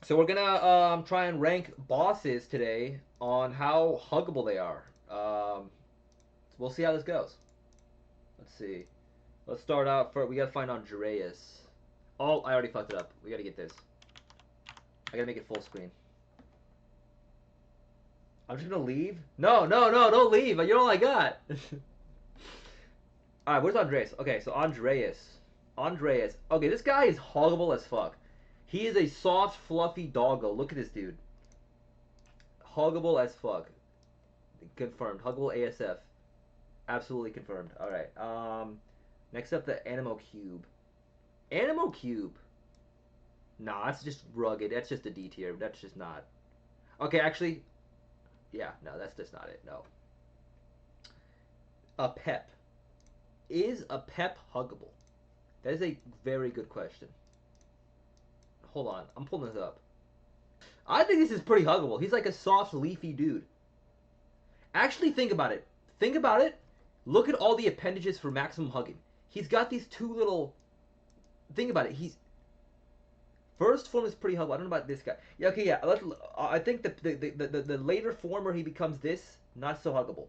So we're gonna try and rank bosses today on how huggable they are. We'll see how this goes. Let's see. Let's start out for we gotta find Andreas. Oh, I already fucked it up. We gotta get this. I gotta make it full screen. I'm just gonna leave. No, no, no, don't leave. You're all I got. All right, where's Andreas? Okay, so Andreas. Andreas. Okay, this guy is huggable as fuck. He is a soft, fluffy doggo. Look at this dude. Huggable as fuck. Confirmed. Huggable ASF. Absolutely confirmed. All right. Next up, the Animo Cube. Animo Cube. Nah, that's just rugged. That's just a D tier. That's just not. Okay, actually, yeah, no, that's just not it. No. A Pep. Is a Pep huggable? That is a very good question. Hold on, I'm pulling this up. I think this is pretty huggable. He's like a soft, leafy dude. Actually, think about it. Think about it. Look at all the appendages for maximum hugging. He's got these two little. Think about it. He's first form is pretty huggable. I don't know about this guy. Yeah, okay, yeah. I think the later form where he becomes this, not so huggable.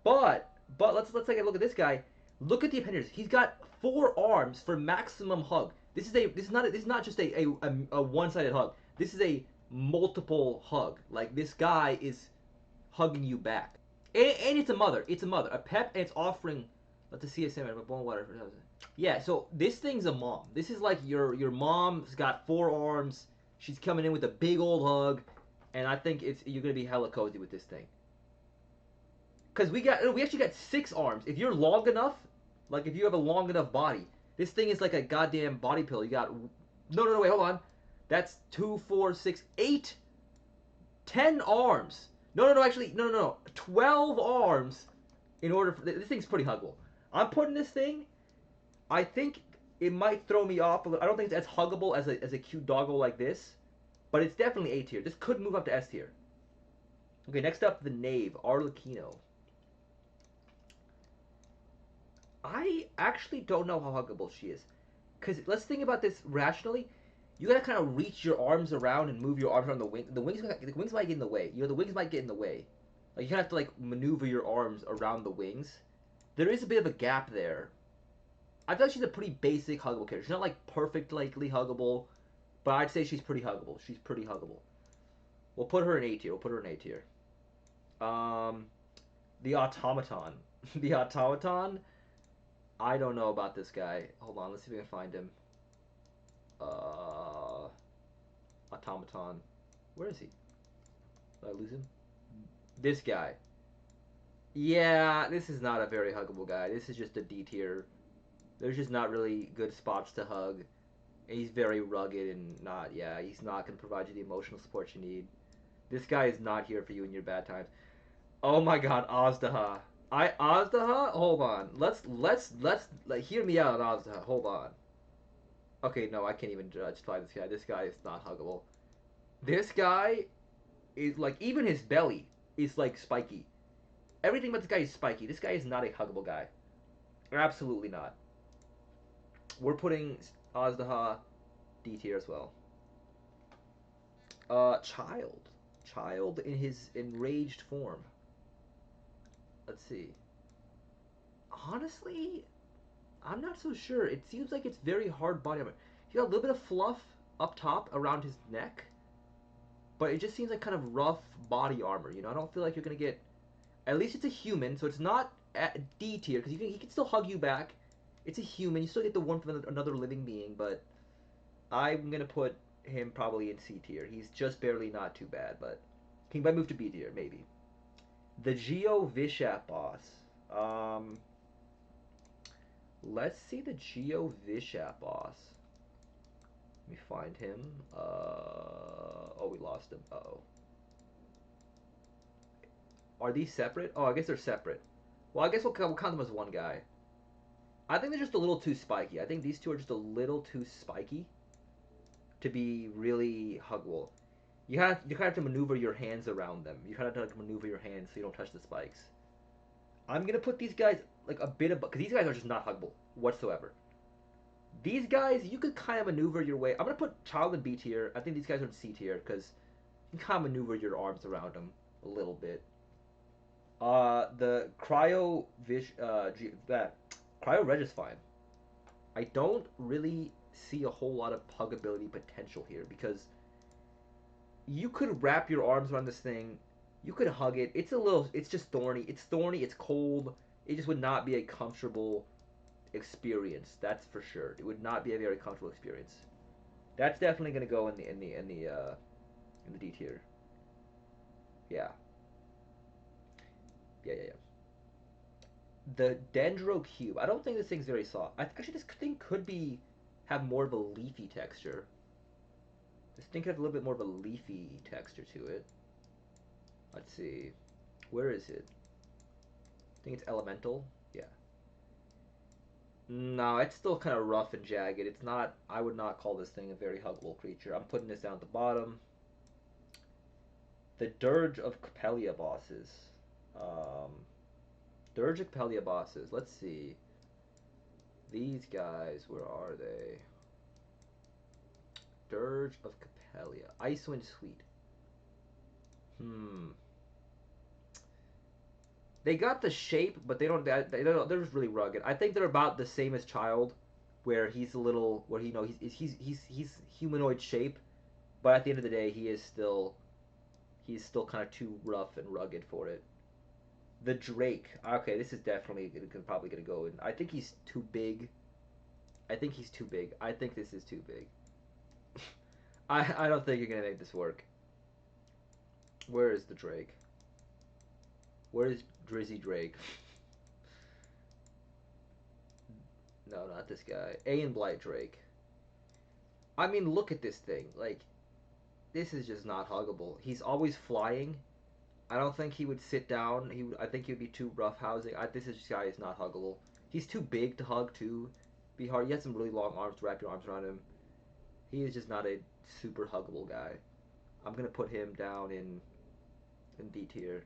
But let's take a look at this guy. Look at the appendages. He's got 4 arms for maximum hug. This is not just a one-sided hug. This is a multiple hug. Like this guy is hugging you back. And it's a mother. It's a mother. A Pep and it's offering. Let's see a salmon. Bone water. Yeah. So this thing's a mom. This is like your mom's got 4 arms. She's coming in with a big old hug, and I think it's you're gonna be hella cozy with this thing. Cause we actually got 6 arms. If you're long enough, like if you have a long enough body, this thing is like a goddamn body pillow. You got no wait hold on. That's 2, 4, 6, 8 10 arms. No, actually, no. 12 arms in order for this thing's pretty huggable. I'm putting this thing. I think it might throw me off a little. I don't think it's as huggable as a cute doggo like this, but it's definitely A tier. This could move up to S tier. Okay, next up, the Knave, Arlecchino. I actually don't know how huggable she is. Because let's think about this rationally. You gotta kind of reach your arms around and move your arms around the wing. The wings might get in the way. The wings might get in the way. Like you kind of have to like maneuver your arms around the wings. There is a bit of a gap there. I feel like she's a pretty basic huggable character. She's not like perfectly huggable, but I'd say she's pretty huggable. She's pretty huggable. We'll put her in A tier. We'll put her in A tier. Um, the automaton. The automaton. I don't know about this guy. Hold on. Let's see if we can find him. Uh, automaton. Where is he? Did I lose him? This guy. Yeah, this is not a very huggable guy. This is just a D tier. There's just not really good spots to hug. And he's very rugged and not, yeah, he's not going to provide you the emotional support you need. This guy is not here for you in your bad times. Oh my god, Azdaha. Azdaha? Hold on. Let's like hear me out on Azdaha. Hold on. Okay, no, I can't even justify this guy. This guy is not huggable. This guy is like even his belly is like spiky. Everything about this guy is spiky. This guy is not a huggable guy. Absolutely not. We're putting Azdaha D tier as well. Child. Child in his enraged form. Let's see. Honestly, I'm not so sure. It seems like it's very hard body armor. He got a little bit of fluff up top around his neck, but it just seems like kind of rough body armor. I don't feel like you're gonna get. At least it's a human, so it's not at D tier because he can still hug you back. It's a human. You still get the warmth of another living being, but I'm gonna put him probably in C tier. He's just barely not too bad, but he might move to B tier maybe. The Geo Vishap boss. Um, let's see the Geo Vishap boss. Let me find him. Oh, we lost him. Uh-oh. Are these separate? Oh, I guess they're separate. Well, I guess we'll count them as one guy. I think they're just a little too spiky. I think these two are just a little too spiky to be really huggable. You kind of have to maneuver your hands around them. You kind of have to maneuver your hands so you don't touch the spikes. I'm gonna put these guys like a bit above because these guys are just not huggable whatsoever. These guys, you could kind of maneuver your way. I'm gonna put Child in B tier. I think these guys are in C tier because you can kind of maneuver your arms around them a little bit. The Cryo Reg is fine. I don't really see a whole lot of huggability potential here because you could wrap your arms around this thing, you could hug it. It's just thorny. It's thorny. It's cold. It just would not be a comfortable experience. That's for sure. It would not be a very comfortable experience. That's definitely gonna go in the D tier. Yeah, yeah. The Dendro Cube. I don't think this thing's very soft. Actually, this thing could be have more of a leafy texture. This thing could have a little bit more of a leafy texture to it. Let's see. Where is it? I think it's elemental. Yeah. No, it's still kind of rough and jagged. It's not. I would not call this thing a very huggable creature. I'm putting this down at the bottom. The Dirge of Capelia bosses. Um, Dirge of Capelia bosses. Let's see. These guys, where are they? Dirge of Capelia. Icewind Sweet. Hmm. They got the shape, but they're just really rugged. I think they're about the same as Child, where he's a little where he's humanoid shape, but at the end of the day he's still kind of too rough and rugged for it. The Drake. Okay, this is definitely probably gonna go in. I think he's too big. I think he's too big. I think this is too big. I don't think you're gonna make this work. Where is the Drake? Where is Drizzy Drake? No, not this guy. A and Blight Drake. I mean, look at this thing. Like, this is just not huggable. He's always flying. I don't think he would sit down. I think he would be too rough housing. This guy is not huggable. He's too big to hug too. Be hard. He has some really long arms to wrap your arms around him. He is just not a super huggable guy. I'm gonna put him down in D tier.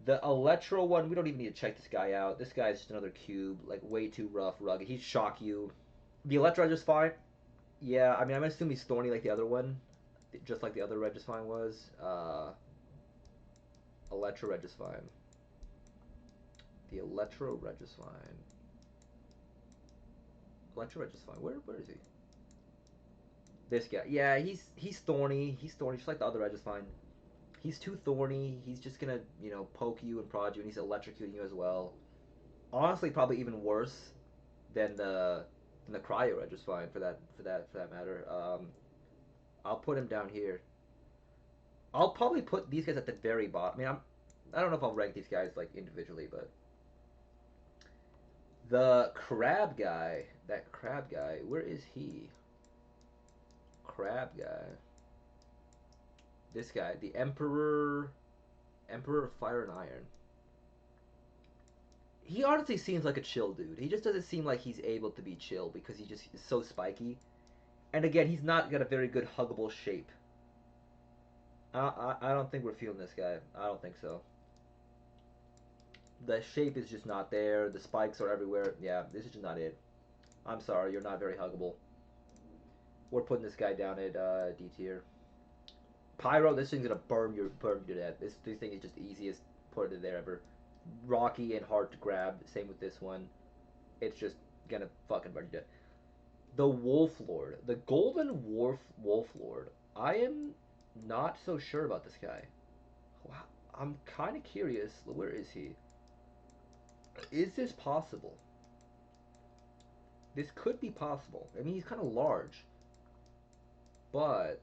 The Electro one, we don't even need to check this guy out. This guy's just another cube, like way too rough, rugged. He'd shock you. The Electro just fine. Yeah, I mean, I'm assuming he's thorny like the other one, just like the other Regisfine was. Electro Regisfine. The Electro Regisfine. Electro Regisfine. Where is he? This guy. Yeah, he's thorny. He's thorny, just like the other Regisfine. He's too thorny. He's just gonna poke you and prod you, and he's electrocuting you as well. Honestly, probably even worse than the Cryo Regisfine for that matter. I'll put him down here. I'll probably put these guys at the very bottom. I mean, I don't know if I'll rank these guys like individually, but the crab guy, that crab guy, where is he? Crab guy. This guy, the Emperor of Fire and Iron. He honestly seems like a chill dude. He just doesn't seem like he's able to be chill because he just is so spiky. And again, he's not got a very good huggable shape. I don't think we're feeling this guy. I don't think so. The shape is just not there. The spikes are everywhere. Yeah, this is just not it. I'm sorry, you're not very huggable. We're putting this guy down at D tier. Pyro, this thing's gonna burn you to death. This thing is just the easiest put it there ever. Rocky and hard to grab. Same with this one. It's just gonna fucking burn you to death. The Wolf Lord, the Golden Wolf Lord. I am not so sure about this guy. Wow, I'm kind of curious. Where is he? Is this possible? This could be possible. I mean, he's kind of large, but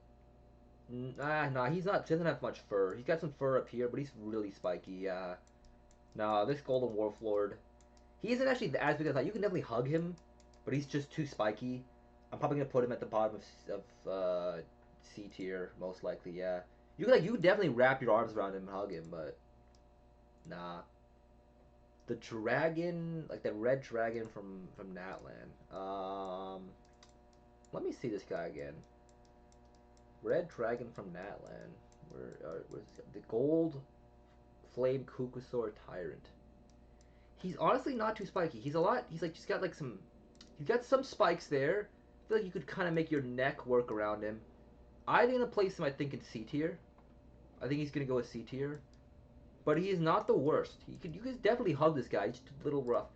nah, he's not. He doesn't have much fur. He's got some fur up here, but he's really spiky. Yeah. Nah, this Golden Wolf Lord, he isn't actually as big as I thought. You can definitely hug him, but he's just too spiky. I'm probably gonna put him at the bottom of C tier, most likely. Yeah. You could definitely wrap your arms around him and hug him, but nah. The dragon, like that red dragon from Natlan. Let me see this guy again. Red dragon from Natlan. Where's the gold flame Kukusaur tyrant? He's honestly not too spiky. He's a lot. He's like just got like some. He's got some spikes there. I feel like you could kind of make your neck work around him. I'm gonna place him. I think in C tier. I think he's gonna go with C tier. But he is not the worst. You could definitely hug this guy. He's just a little rough.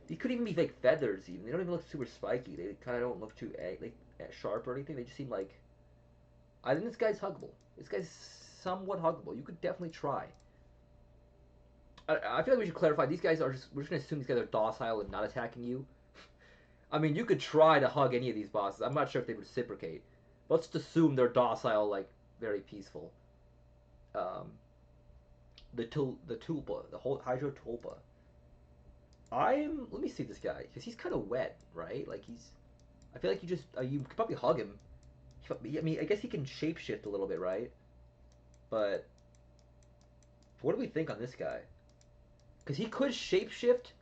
He could even be like feathers. Even they don't even look super spiky. They kind of don't look too like sharp or anything. They just seem like. I think this guy's huggable. This guy's somewhat huggable. You could definitely try. I feel like we should clarify. These guys are just. We're just gonna assume these guys are docile and not attacking you. I mean, you could try to hug any of these bosses. I'm not sure if they reciprocate. Let's just assume they're docile, like very peaceful. Um, the tulpa, the whole hydro tulpa. Let me see this guy because he's kind of wet, right? Like he's. I feel like you could probably hug him. I mean, I guess he can shapeshift a little bit, right? But what do we think on this guy? Because he could shapeshift.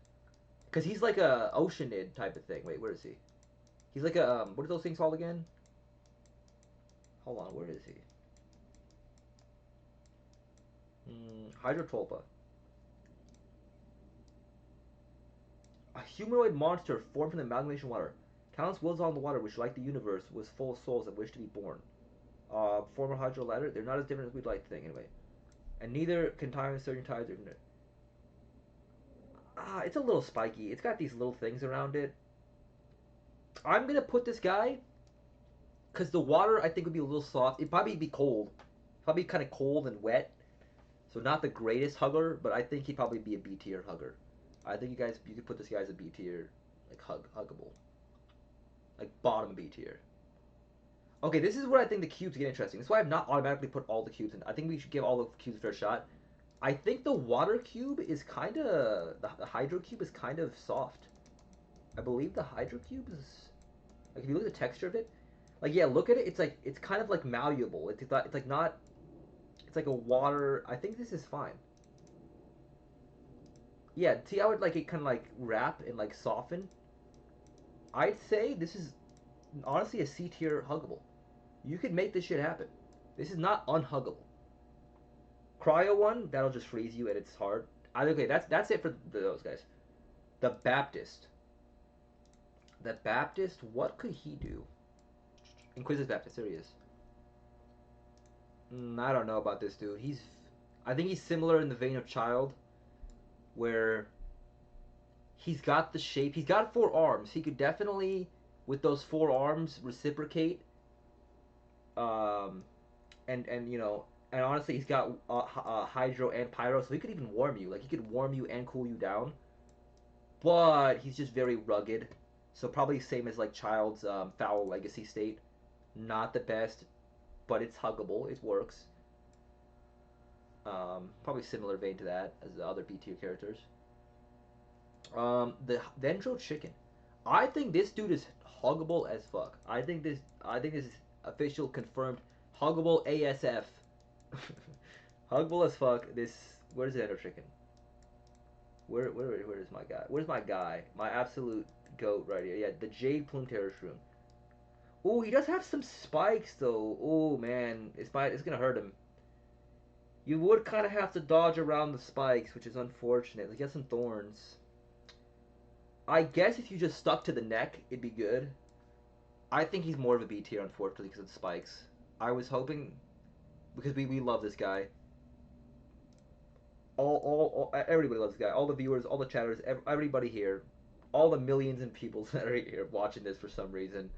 Because he's like a Oceanid type of thing. Wait, where is he? He's like a what are those things called again? Hold on, where is he? Hydrotolpa. A humanoid monster formed from the amalgamation water. Countless wills on the water, which, like the universe, was full of souls that wished to be born. Former hydro ladder. They're not as different as we'd like to think, anyway. And neither can time certain tides. It's a little spiky. It's got these little things around it. I'm gonna put this guy because the water I think would be a little soft. It'd probably be cold. Probably kind of cold and wet. So not the greatest hugger, but I think he'd probably be a B tier hugger. I think you could put this guy as a B tier, like huggable, like bottom B tier. Okay, this is where I think the cubes get interesting. That's why I've not automatically put all the cubes in. I think we should give all the cubes a fair shot. I think the water cube is kind of the hydro cube is kind of soft. I believe the hydro cube is like if you look at the texture of it, like yeah, look at it. It's kind of like malleable. It's like not. It's like a water. I think this is fine. Yeah, see how it like it kind of like wrap and like soften. I'd say this is honestly a C tier huggable. You could make this shit happen. This is not unhuggable. Cryo one that'll just freeze you and it's hard. Okay, that's it for those guys. The Baptist. The Baptist. What could he do? Inquisitive Baptist. There he is. I don't know about this dude. I think he's similar in the vein of Child, where he's got the shape. He's got 4 arms. He could definitely, with those 4 arms, reciprocate. Um, and you know, and honestly, he's got hydro and pyro, so he could even warm you. Like he could warm you and cool you down. But he's just very rugged. So probably same as like Child's Foul Legacy state. Not the best, but it's huggable. It works. Probably similar vein to that as the other B tier characters. The Dendro Chicken. I think this dude is huggable as fuck. I think this is official confirmed huggable ASF. Huggable as fuck. Where's the Dendro Chicken? Where is my guy? Where's my guy? My absolute goat right here. Yeah, the Jade Plume Terror Shroom. Oh, he does have some spikes though. Oh man, it's gonna hurt him. You would kind of have to dodge around the spikes, which is unfortunate. He has some thorns. I guess if you just stuck to the neck, it'd be good. I think he's more of a B tier, unfortunately, because of the spikes. I was hoping, because we love this guy. Everybody loves this guy. All the viewers, all the chatters, everybody here, all the millions and people that are here watching this for some reason.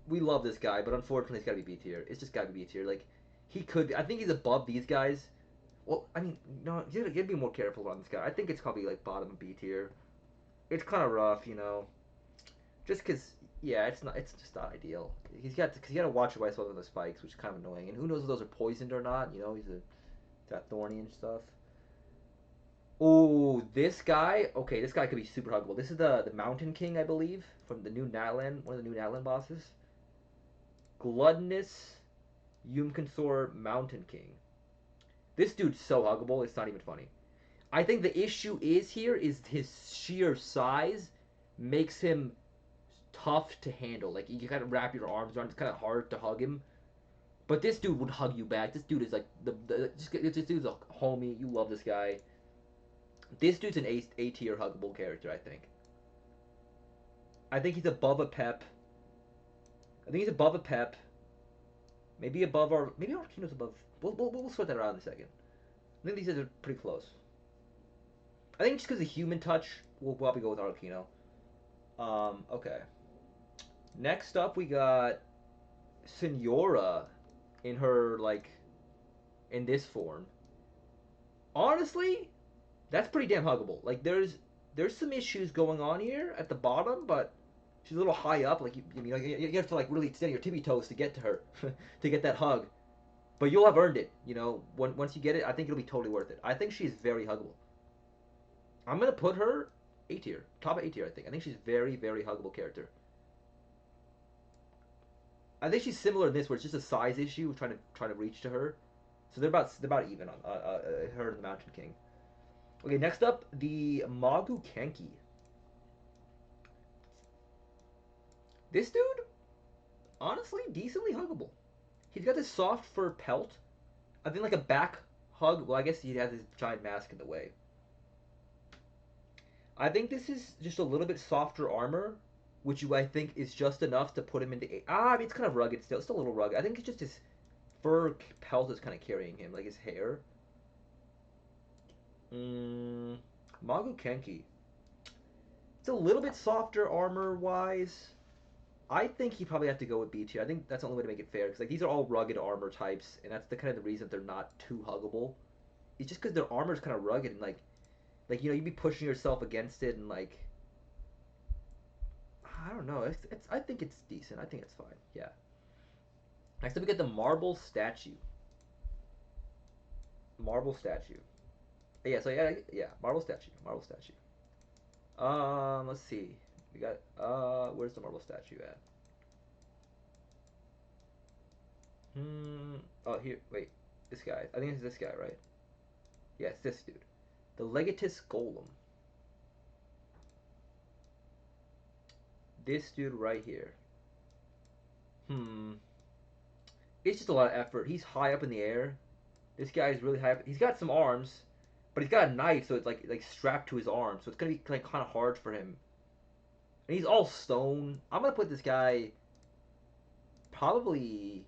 We love this guy, but unfortunately, he's got to be B tier. It's just got to be B tier. Like, he could. I think he's above these guys. Well, I mean, no, you gotta be more careful on this guy. I think it's probably like bottom B tier. It's kind of rough, you know. Just because, yeah, it's not. It's just not ideal. Because you got to watch your white with the spikes, which is kind of annoying. And who knows if those are poisoned or not? You know, got thorny and stuff. Oh, this guy. Okay, this guy could be super huggable. This is the Mountain King, I believe, from the new Natlan, one of the new Natlan bosses. Gluttonous Yumkansor Mountain King. This dude's so huggable, it's not even funny. I think the issue is here is his sheer size makes him tough to handle. Like you gotta wrap your arms around. It's kind of hard to hug him. But this dude would hug you back. This dude is like this dude's a homie. You love this guy. This dude's an A tier huggable character. I think. I think he's above a Pep. I think he's above a Pep. Maybe above our. Maybe Arcano's above. We'll sort that out in a second. I think these guys are pretty close. I think just because of human touch, we'll probably go with Arcano. Okay. Next up, we got Senora in her like in this form. Honestly, that's pretty damn huggable. Like there's some issues going on here at the bottom, but she's a little high up. Like you have to like really stand on your tippy toes to get to her to get that hug. But you'll have earned it. Once you get it, I think it'll be totally worth it. I think she's very huggable. I'm gonna put her A tier, top A tier. I think. I think she's very very huggable character. I think she's similar in this, where it's just a size issue, trying to reach to her. So they're about even on her and the Mountain King. Okay, next up the Magu Kenki. This dude, honestly, decently huggable. He's got this soft fur pelt. I think like a back hug. Well, I guess he has his giant mask in the way. I think this is just a little bit softer armor, which I think is just enough to put him into. I mean, it's kind of rugged still. It's still a little rugged. I think it's just his fur pelt is kind of carrying him, like his hair. Magu Kenki. It's a little bit softer armor wise. I think he probably have to go with B tier. I think that's the only way to make it fair because like these are all rugged armor types, and that's the kind of the reason they're not too huggable. It's just because their armor is kind of rugged and like you'd be pushing yourself against it and like I don't know. It's I think it's decent. I think it's fine. Yeah. Next up we get the marble statue. Marble statue. Yeah. So yeah. Marble statue. Marble statue. Let's see. We got where's the marble statue at? Oh, here. Wait. This guy. I think it's this guy, right? Yeah, it's this dude. The Legatus Golem. This dude right here. Hmm. It's just a lot of effort. He's high up in the air. This guy is really high up. He's got some arms, but he's got a knife, so it's like strapped to his arm. So it's gonna be like kind of hard for him. And he's all stone. I'm gonna put this guy probably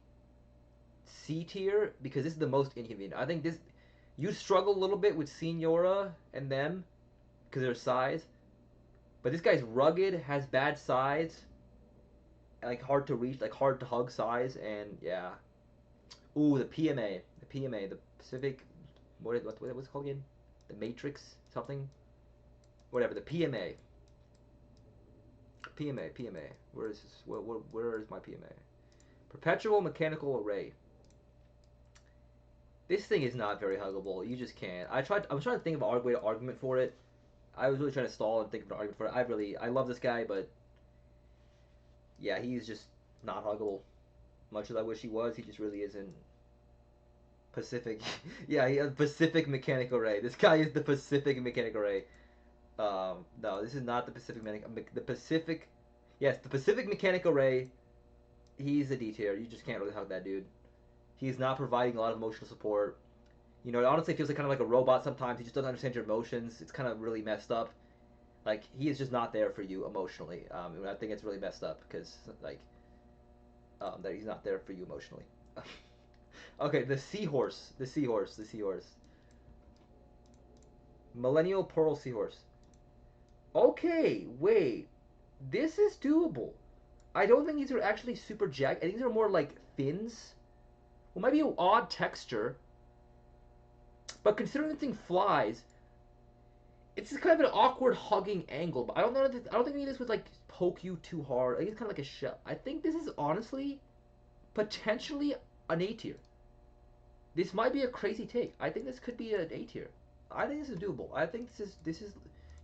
C tier because this is the most inconvenient. I think this you struggle a little bit with Senora and them because of their size, but this guy's rugged, has bad size, like hard to reach, like hard to hug size, and yeah. Ooh, the Pacific, what's it called again? The Matrix something, whatever. The PMA. Where is this? Where is my PMA? Perpetual Mechanical Array. This thing is not very huggable. You just can't. I was trying to think of a way to argument for it. I was really trying to stall and think of an argument for it. I love this guy, but yeah, he's just not huggable. Much as I wish he was, he just really isn't. Pacific, yeah, he has Pacific Mechanical Array. This guy is the Pacific Mechanical Array. No, this is not the The Pacific, yes, the Pacific Mechanical Array. He's a D tier. You just can't really hug that dude. He's not providing a lot of emotional support. It honestly feels like kind of like a robot sometimes. He just doesn't understand your emotions. It's kind of really messed up. Like he is just not there for you emotionally. And I think it's really messed up because like that he's not there for you emotionally. Okay, the seahorse. Millennial Pearl Seahorse. Okay, wait. This is doable. I don't think these are actually super jagged. I think these are more like fins. Well, maybe an odd texture. But considering the thing flies, it's just kind of an awkward hugging angle. But I don't know. I don't think any of this would like poke you too hard. I think it's kind of like a shell. I think this is honestly potentially an A tier. This might be a crazy take. I think this could be an A tier. I think this is doable. I think this is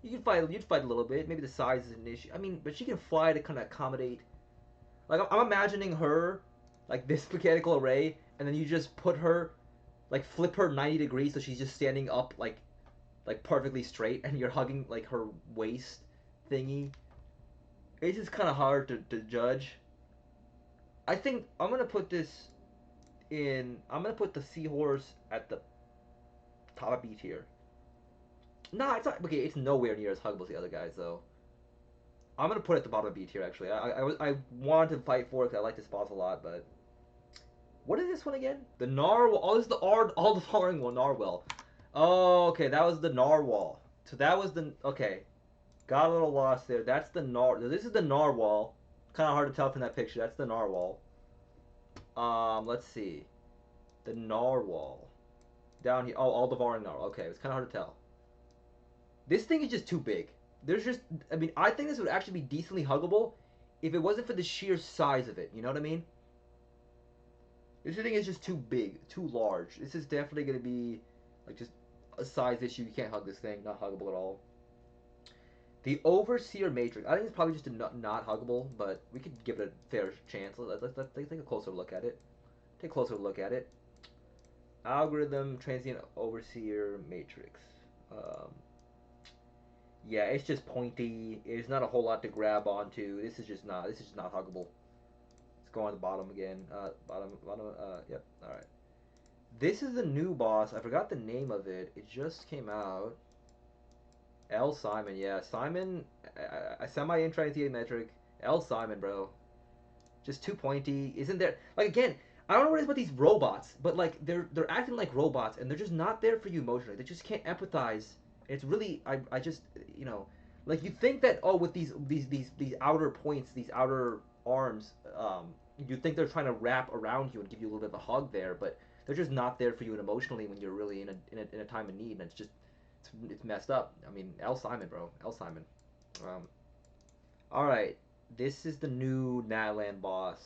you'd fight a little bit. Maybe the size is an issue. I mean, but she can fly to kind of accommodate. Like I'm imagining her like this mechanical array, and then you just put her like flip her 90 degrees so she's just standing up like perfectly straight, and you're hugging like her waist thingy. It's just kind of hard to judge. I think I'm gonna put this I'm gonna put the seahorse at the top of B tier. Nah, it's not okay. It's nowhere near as huggable as the other guys though. I'm gonna put it at the bottom of B tier actually. I wanted to fight for it because I like this boss a lot, but what is this one again? The Narwhal. Oh, this is the all the following one. Narwhal. Oh, okay, that was the Narwhal. So that was the okay. Got a little lost there. That's the This is the Narwhal. Kind of hard to tell from that picture. That's the Narwhal. Let's see. The Narwhal. Down here. Oh, all devouring Narwhal. Okay, it's kind of hard to tell. This thing is just too big. There's just. I mean, I think this would actually be decently huggable if it wasn't for the sheer size of it. You know what I mean? This thing is just too big, too large. This is definitely going to be like just a size issue. You can't hug this thing. Not huggable at all. The Overseer Matrix. I think it's probably just a not huggable, but we could give it a fair chance. Let's take a closer look at it. Take a closer look at it. Algorithm Transient Overseer Matrix. Um, yeah, it's just pointy. There's not a whole lot to grab onto. This is just not. This is just not huggable. Let's go on the bottom again. Bottom. Yep. All right. This is the new boss. I forgot the name of it. It just came out. L. Simon, yeah. Simon, a semi-intransient metric. L. Simon, bro. Just too pointy. Isn't there... Like, again, I don't know what it is about these robots, but, like, they're acting like robots, and they're just not there for you emotionally. They just can't empathize. It's really... I just, you know... Like, you think that, oh, with these outer points, these outer arms, you think they're trying to wrap around you and give you a little bit of a hug there, but they're just not there for you emotionally when you're really in a time of need, and it's just it's messed up. I mean, L. Simon, bro. L. Simon. Um, all right. This is the new Natlan boss.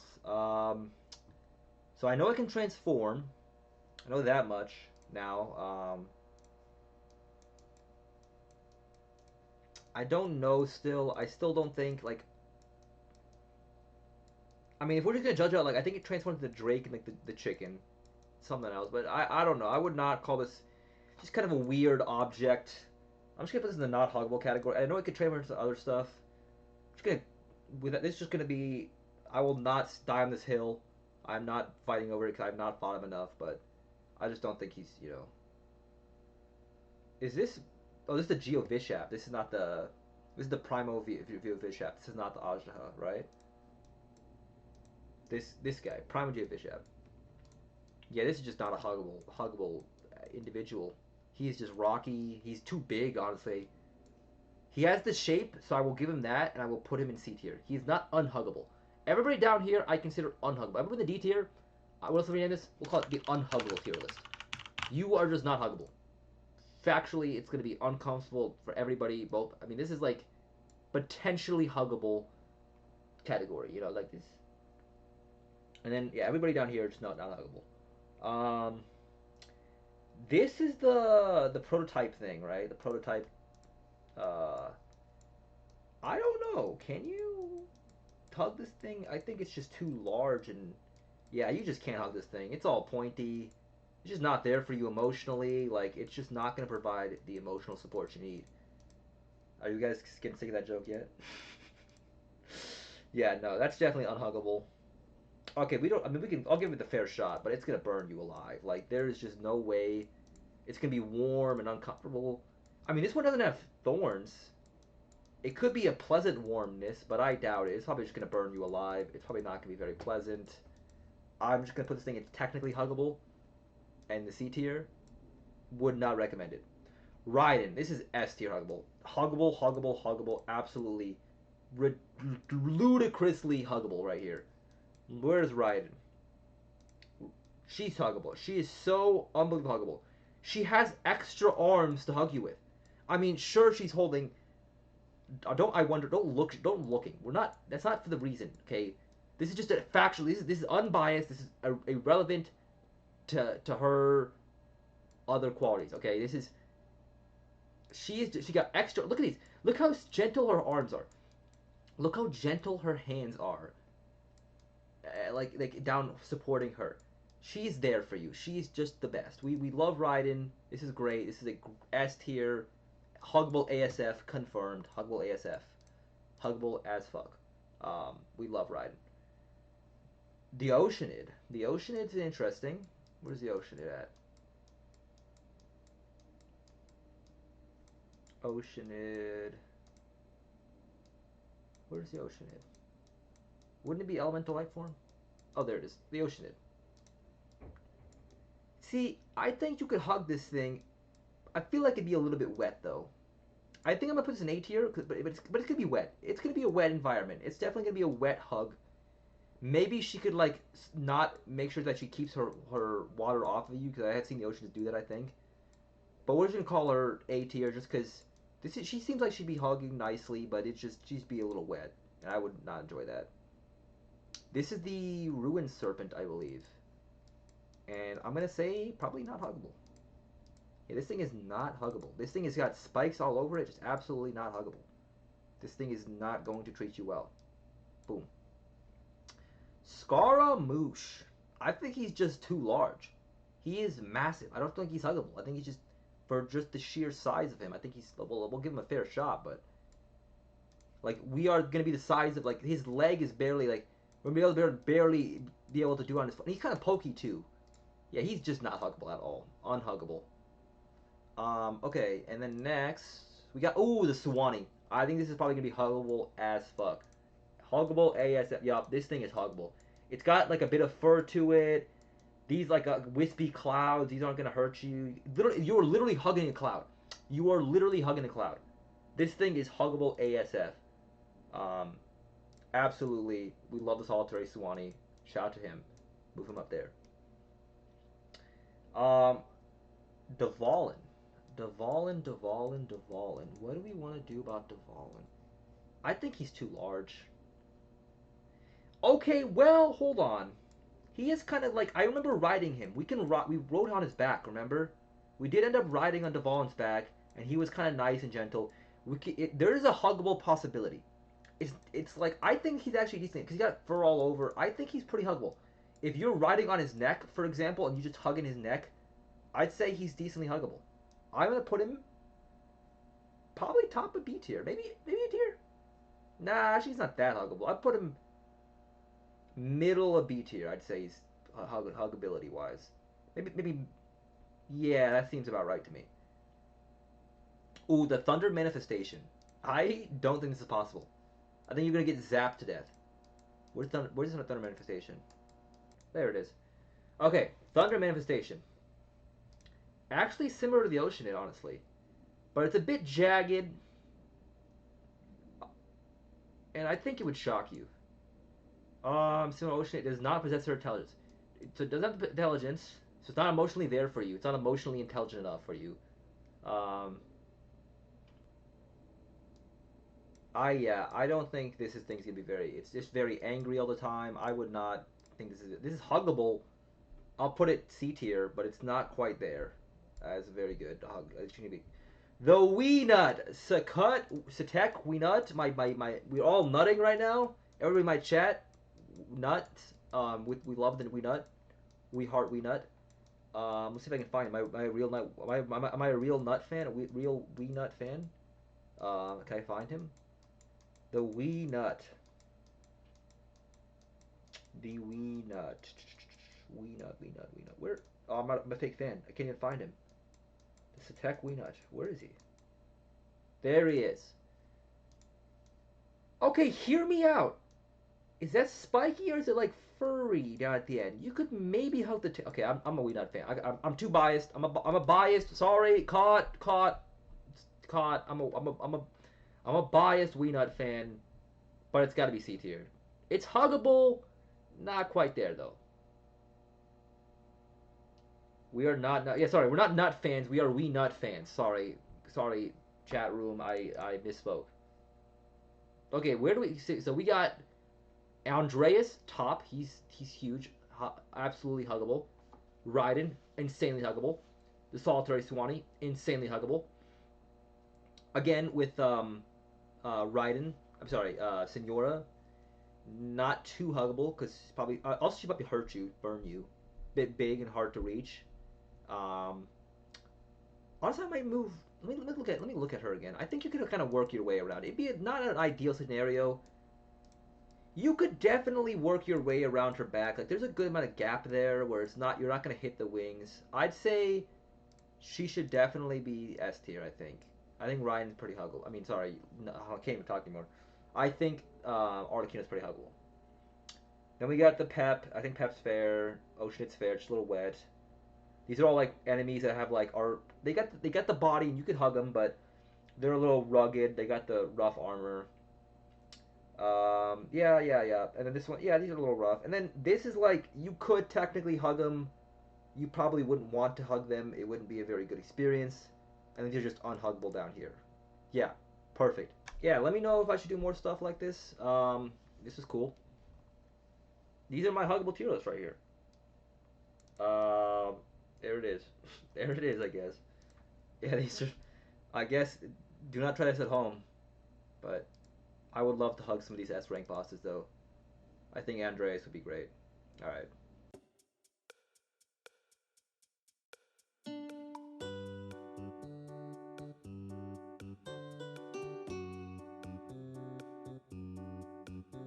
So I know it can transform. I know that much now. I don't know still. I still don't think, like... I mean, if we're just going to judge out, like, I think it transforms into the Drake and, like, the chicken. Something else. But I don't know. I would not call this just kind of a weird object. I'm just going to put this in the not huggable category. I know it could transform into other stuff. Just gonna this is just gonna be. I will not die on this hill. I'm not fighting over it because I've not fought him enough. But I just don't think he's. Is this? Oh, this is the Geo Vishap. This is not the. This is the Primo Geo Vishap. This is not the Ajnaha, right? This guy, Primo Geo Vishap. Yeah, this is just not a huggable individual. He's just rocky. He's too big, honestly. He has the shape, so I will give him that, and I will put him in C tier. He's not unhuggable. Everybody down here, I consider unhuggable. Everybody in the D tier, what else are we name this? We'll call it the unhuggable tier list. You are just not huggable. Factually, it's going to be uncomfortable for everybody. Both. I mean, this is like potentially huggable category. Like this. And then yeah, everybody down here is just not huggable. This is the prototype thing, right? The prototype. Uh, I don't know. Can you hug this thing? I think it's just too large, and yeah, you just can't hug this thing. It's all pointy. It's just not there for you emotionally. Like, it's just not going to provide the emotional support you need. Are you guys getting sick of that joke yet? Yeah, no, that's definitely unhuggable. Okay, we don't. I mean, we can. I'll give it the fair shot, but it's gonna burn you alive. Like, there is just no way. It's gonna be warm and uncomfortable. I mean, this one doesn't have thorns. It could be a pleasant warmness, but I doubt it. It's probably just gonna burn you alive. It's probably not gonna be very pleasant. I'm just gonna put this thing. It's technically huggable, and the C tier. Would not recommend it. Raiden. This is S tier huggable. Huggable, huggable, huggable. Absolutely ludicrously huggable right here. Where's Raiden? She's huggable. She is so unbelievable huggable. She has extra arms to hug you with. I mean, sure, she's holding. Don't I wonder? Don't look. Don't looking. We're not. That's not for the reason. Okay, this is just a factual. This is unbiased. This is irrelevant to her other qualities. Okay, this is. She got extra. Look at these. Look how gentle her arms are. Look how gentle her hands are. Like down supporting her. She's there for you. She's just the best. We love Raiden. This is great. This is a S tier, huggable ASF confirmed. Huggable ASF, huggable as fuck. We love Raiden. The Oceanid. The Oceanid's interesting. Where's the Oceanid at? Oceanid. Where's the Oceanid? Wouldn't it be elemental life form? Oh, there it is. The Oceanid. See, I think you could hug this thing. I feel like it'd be a little bit wet though. I think I'm gonna put this in A tier, but it's gonna be wet. It's gonna be a wet environment. It's definitely gonna be a wet hug. Maybe she could like not make sure that she keeps her water off of you because I have seen the oceans do that. I think, but we're just gonna call her A tier just because she seems like she'd be hugging nicely, but it's just she's be a little wet, and I would not enjoy that. This is the ruined serpent, I believe, and I'm gonna say probably not huggable. Yeah, this thing is not huggable. This thing has got spikes all over it. Just absolutely not huggable. This thing is not going to treat you well. Boom. Scaramouche. I think he's just too large. He is massive. I don't think he's huggable. I think he's just for just the sheer size of him. I think he's we'll give him a fair shot, but like we are gonna be the size of like his leg is barely like we're gonna be able to barely be able to do on his foot. He's kind of pokey too. Yeah, he's just not huggable at all. Unhuggable. Okay, and then next we got the Swanee. I think this is probably gonna be huggable as fuck. Huggable ASF. Yup, this thing is huggable. It's got like a bit of fur to it. These like wispy clouds. These aren't gonna hurt you. Literally, you are literally hugging a cloud. You are literally hugging a cloud. This thing is huggable ASF. Um, Absolutely, we love the solitary Swanee. Shout out to him. Move him up there. Um, Devalin. Devalin. What do we want to do about Devalin? I think he's too large. Okay, well, hold on. He is kind of like I remember riding him. We rode on his back. Remember, we did end up riding on Deval's back, and he was kind of nice and gentle. There is a huggable possibility. It's like I think he's actually decent because he got fur all over. I think he's pretty huggable. If you're riding on his neck, for example, and you just hugging his neck, I'd say he's decently huggable. I'm gonna put him probably top of B tier, maybe a tier. Nah, actually he's not that huggable. I'd put him middle of B tier. I'd say he's huggability wise. Maybe yeah, that seems about right to me. Ooh, the Thunder Manifestation. I don't think this is possible. I think you're gonna get zapped to death. Where's the Thunder Manifestation? There it is. Okay, Thunder Manifestation. Actually similar to the Oceanid, honestly. But it's a bit jagged. And I think it would shock you. Similar to Oceanid, it does not possess her intelligence. So it doesn't have intelligence, so it's not emotionally there for you. It's not emotionally intelligent enough for you. Um, I don't think this thing's gonna be very. It's just very angry all the time. I would not think this is huggable. I'll put it C tier, but it's not quite there. It's very good. It should be. The Wee Nut, Satek Wee Nut. We're all nutting right now. Everybody in my chat, nut. We love the Wee Nut. We heart Wee Nut. Let's see if I can find him. Am I a real nut? Am I a real nut fan? A real Wee Nut fan? Can I find him? The Wee Nut. The Wee Nut. Wee Nut. Where? Oh, I'm a fake fan. I can't even find him. The Satek Wee Nut. Where is he? There he is. Okay, hear me out. Is that spiky or is it like furry down at the end? You could maybe hug the. Okay, I'm a Wee Nut fan. I'm too biased. I'm a biased. Sorry, caught. I'm a biased Wee Nut fan, but it's got to be C tier. It's huggable, not quite there though. We are not. Yeah, sorry, we're not nut fans. We are Wee Nut fans. Sorry, chat room. I misspoke. Okay, where do we see? So we got Andreas top. He's huge, absolutely huggable. Raiden, insanely huggable. The solitary Swanee, insanely huggable. Again with Raiden. I'm sorry, Senora, not too huggable because probably also she probably hurt you, burn you, bit big and hard to reach. Um, Honestly, I might move. Let me look at her again. I think you could kind of work your way around. It'd be not an ideal scenario. You could definitely work your way around her back. Like there's a good amount of gap there where you're not gonna hit the wings. I'd say she should definitely be S tier. I think. I think Ryan's pretty huggable. I mean, sorry, no, I can't even talk anymore. I think Articuno's pretty huggable. Then we got the Pep. I think Pep's fair. Oceanit's fair, just a little wet. These are all like enemies that have like are they got the body and you can hug them, but they're a little rugged. They got the rough armor. Yeah. And then this one, yeah, these are a little rough. And then this is like you could technically hug them. You probably wouldn't want to hug them. It wouldn't be a very good experience. And then they're just unhuggable down here. Yeah, perfect. Yeah, let me know if I should do more stuff like this. This is cool. These are my huggable tier lists right here. Um, there it is. There it is, I guess. Yeah, these are. I guess do not try this at home, but I would love to hug some of these S rank bosses though. I think Andreas would be great. All right.